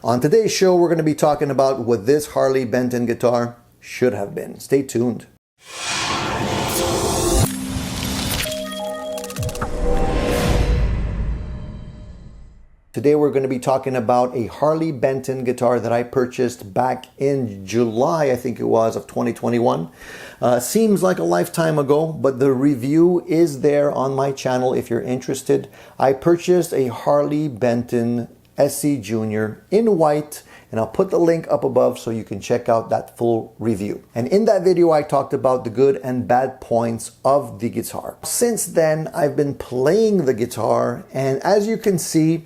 On today's show, we're going to be talking about what this Harley Benton guitar should have been. Stay tuned. Today we're going to be talking about a Harley Benton guitar that I purchased back in July, I think it was, of 2021. Seems like a lifetime ago, but the review is there on my channel if you're interested. I purchased a Harley Benton SC Junior in white, and I'll put the link up above so you can check out that full review. And in that video, I talked about the good and bad points of the guitar. Since then, I've been playing the guitar, and as you can see,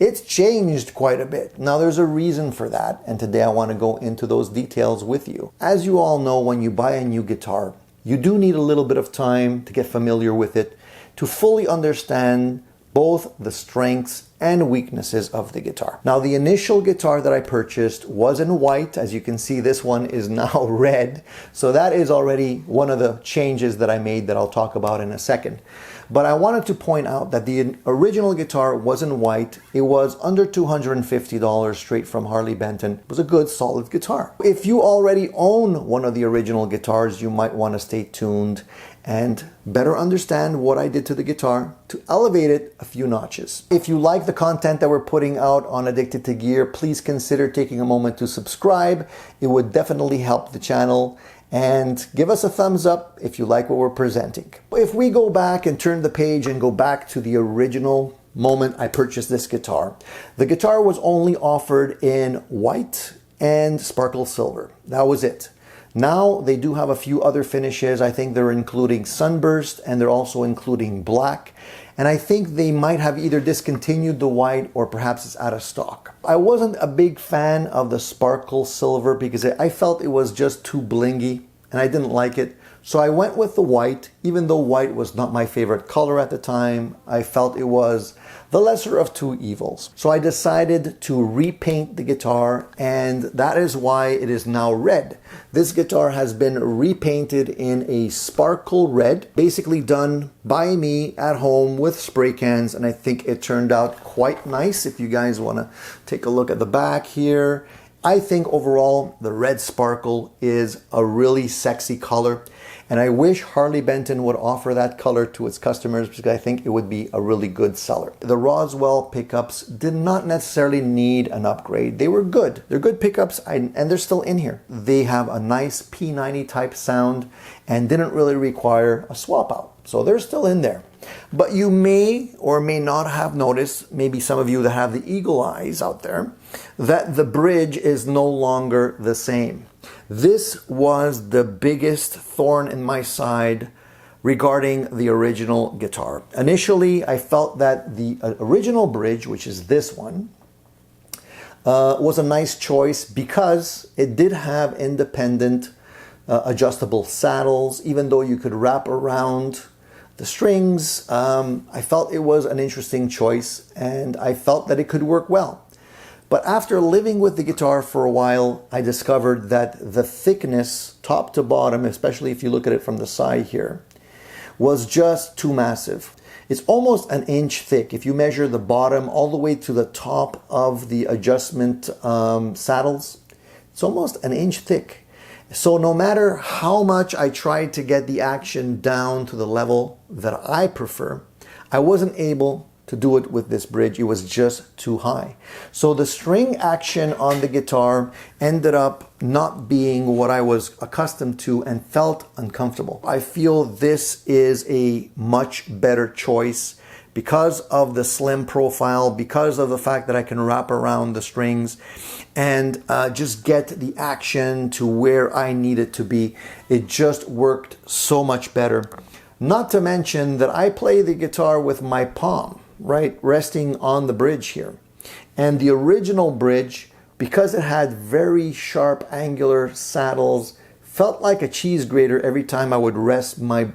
it's changed quite a bit. Now, there's a reason for that, and today I want to go into those details with you. As you all know, when you buy a new guitar, you do need a little bit of time to get familiar with it, to fully understand both the strengths and weaknesses of the guitar. Now, the initial guitar that I purchased was in white. As you can see, this one is now red. So that is already one of the changes that I made that I'll talk about in a second. But I wanted to point out that the original guitar was in white. It was under $250 straight from Harley Benton. It was a good, solid guitar. If you already own one of the original guitars, you might want to stay tuned and better understand what I did to the guitar to elevate it a few notches. If you like the content that we're putting out on Addicted to Gear, please consider taking a moment to subscribe. It would definitely help the channel. And give us a thumbs up if you like what we're presenting. If we go back and turn the page and go back to the original moment I purchased this guitar, the guitar was only offered in white and sparkle silver. That was it. Now they do have a few other finishes. I think they're including sunburst and they're also including black. And I think they might have either discontinued the white or perhaps it's out of stock. I wasn't a big fan of the sparkle silver because I felt it was just too blingy and I didn't like it. So I went with the white, even though white was not my favorite color at the time. I felt it was the lesser of two evils. So I decided to repaint the guitar, and that is why it is now red. This guitar has been repainted in a sparkle red, basically done by me at home with spray cans, and I think it turned out quite nice. If you guys want to take a look at the back here, I think overall the red sparkle is a really sexy color, and I wish Harley Benton would offer that color to its customers because I think it would be a really good seller. The Roswell pickups did not necessarily need an upgrade. They were good. They're good pickups, and they're still in here. They have a nice P90 type sound and didn't really require a swap out. So they're still in there. But you may or may not have noticed, maybe some of you that have the eagle eyes out there, that the bridge is no longer the same. This was the biggest thorn in my side regarding the original guitar. Initially, I felt that the original bridge, which is this one, was a nice choice because it did have independent adjustable saddles, even though you could wrap around the strings. I felt it was an interesting choice and I felt that it could work well. But after living with the guitar for a while, I discovered that the thickness, top to bottom, especially if you look at it from the side here, was just too massive. It's almost an inch thick. If you measure the bottom all the way to the top of the adjustment saddles, it's almost an inch thick. So no matter how much I tried to get the action down to the level that I prefer, I wasn't able to do it with this bridge. It was just too high. So the string action on the guitar ended up not being what I was accustomed to and felt uncomfortable. I feel this is a much better choice because of the slim profile, because of the fact that I can wrap around the strings and just get the action to where I need it to be. It just worked so much better. Not to mention that I play the guitar with my palm, right, resting on the bridge here. And the original bridge, because it had very sharp angular saddles, felt like a cheese grater every time I would rest my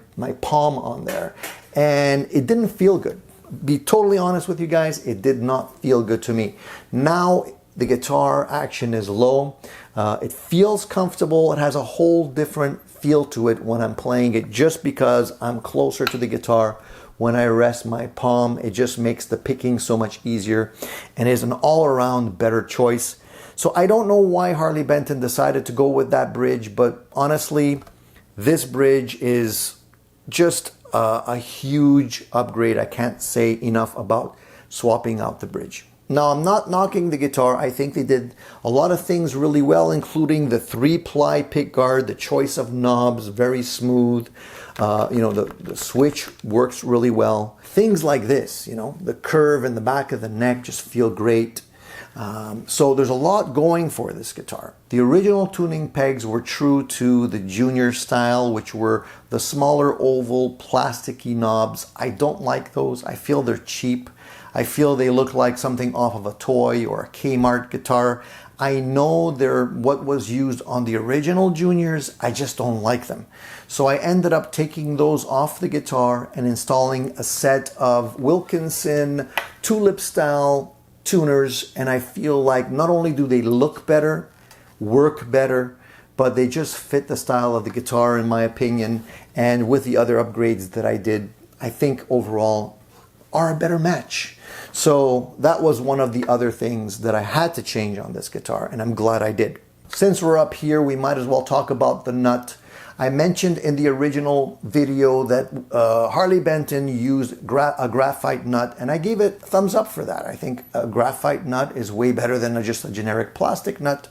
palm on there. And it didn't feel good. Be totally honest with you guys, it did not feel good to me. Now the guitar action is low. It feels comfortable. It has a whole different feel to it when I'm playing it just because I'm closer to the guitar when I rest my palm. It just makes the picking so much easier and is an all-around better choice. So I don't know why Harley Benton decided to go with that bridge, but honestly, this bridge is just a huge upgrade. I can't say enough about swapping out the bridge. Now, I'm not knocking the guitar. I think they did a lot of things really well, including the 3-ply pick guard, the choice of knobs, very smooth. The switch works really well. Things like this, the curve in the back of the neck just feel great. So there's a lot going for this guitar. The original tuning pegs were true to the junior style, which were the smaller oval plasticky knobs. I don't like those. I feel they're cheap. I feel they look like something off of a toy or a Kmart guitar. I know they're what was used on the original juniors. I just don't like them. So I ended up taking those off the guitar and installing a set of Wilkinson tulip style tuners, and I feel like not only do they look better, work better, but they just fit the style of the guitar in my opinion, and with the other upgrades that I did, I think overall are a better match. So that was one of the other things that I had to change on this guitar, and I'm glad I did. Since we're up here, we might as well talk about the nut. I mentioned in the original video that Harley Benton used a graphite nut, and I gave it a thumbs up for that. I think a graphite nut is way better than just a generic plastic nut.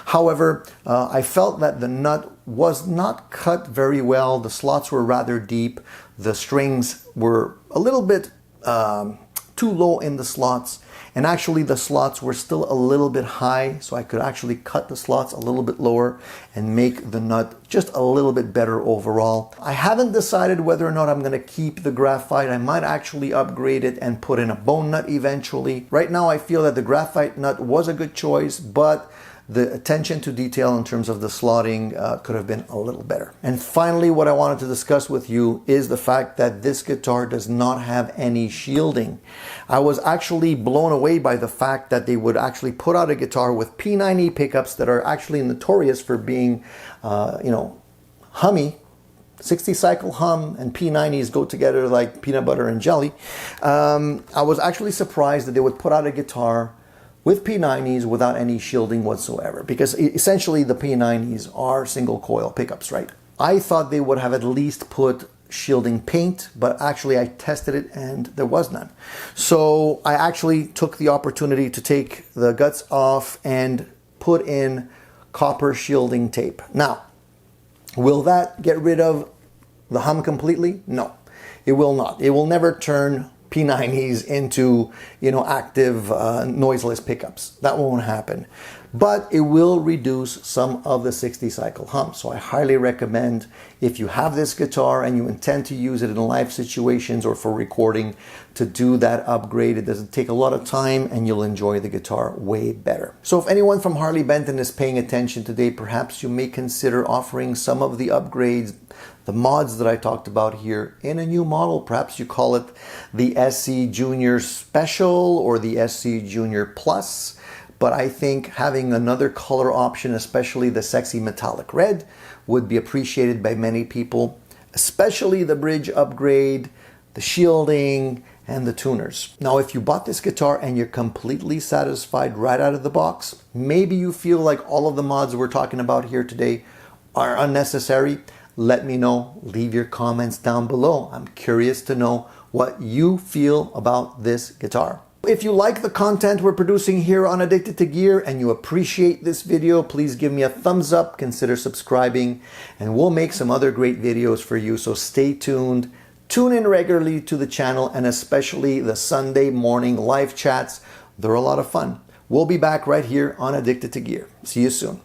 However, I felt that the nut was not cut very well. The slots were rather deep. The strings were a little bit too low in the slots, and actually the slots were still a little bit high, so I could actually cut the slots a little bit lower and make the nut just a little bit better overall. I haven't decided whether or not I'm going to keep the graphite. I might actually upgrade it and put in a bone nut eventually. Right now I feel that the graphite nut was a good choice, but the attention to detail in terms of the slotting could have been a little better. And finally, what I wanted to discuss with you is the fact that this guitar does not have any shielding. I was actually blown away by the fact that they would actually put out a guitar with P90 pickups that are actually notorious for being, hummy. 60 cycle hum and P90s go together like peanut butter and jelly. I was actually surprised that they would put out a guitar with P90s without any shielding whatsoever, because essentially the P90s are single coil pickups, right? I thought they would have at least put shielding paint, but actually I tested it and there was none. So I actually took the opportunity to take the guts off and put in copper shielding tape. Now, will that get rid of the hum completely? No, it will not. It will never turn P90s into, active noiseless pickups. That won't happen. But it will reduce some of the 60 cycle hum. So I highly recommend, if you have this guitar and you intend to use it in live situations or for recording, to do that upgrade. It doesn't take a lot of time and you'll enjoy the guitar way better. So if anyone from Harley Benton is paying attention today, perhaps you may consider offering some of the upgrades, the mods that I talked about here, in a new model. Perhaps you call it the SC Junior Special or the SC Junior Plus. But I think having another color option, especially the sexy metallic red, would be appreciated by many people, especially the bridge upgrade, the shielding, and the tuners. Now, if you bought this guitar and you're completely satisfied right out of the box, maybe you feel like all of the mods we're talking about here today are unnecessary, let me know. Leave your comments down below. I'm curious to know what you feel about this guitar. If you like the content we're producing here on Addicted to Gear and you appreciate this video, please give me a thumbs up, consider subscribing, and we'll make some other great videos for you. So stay tuned. Tune in regularly to the channel, and especially the Sunday morning live chats. They're a lot of fun. We'll be back right here on Addicted to Gear. See you soon.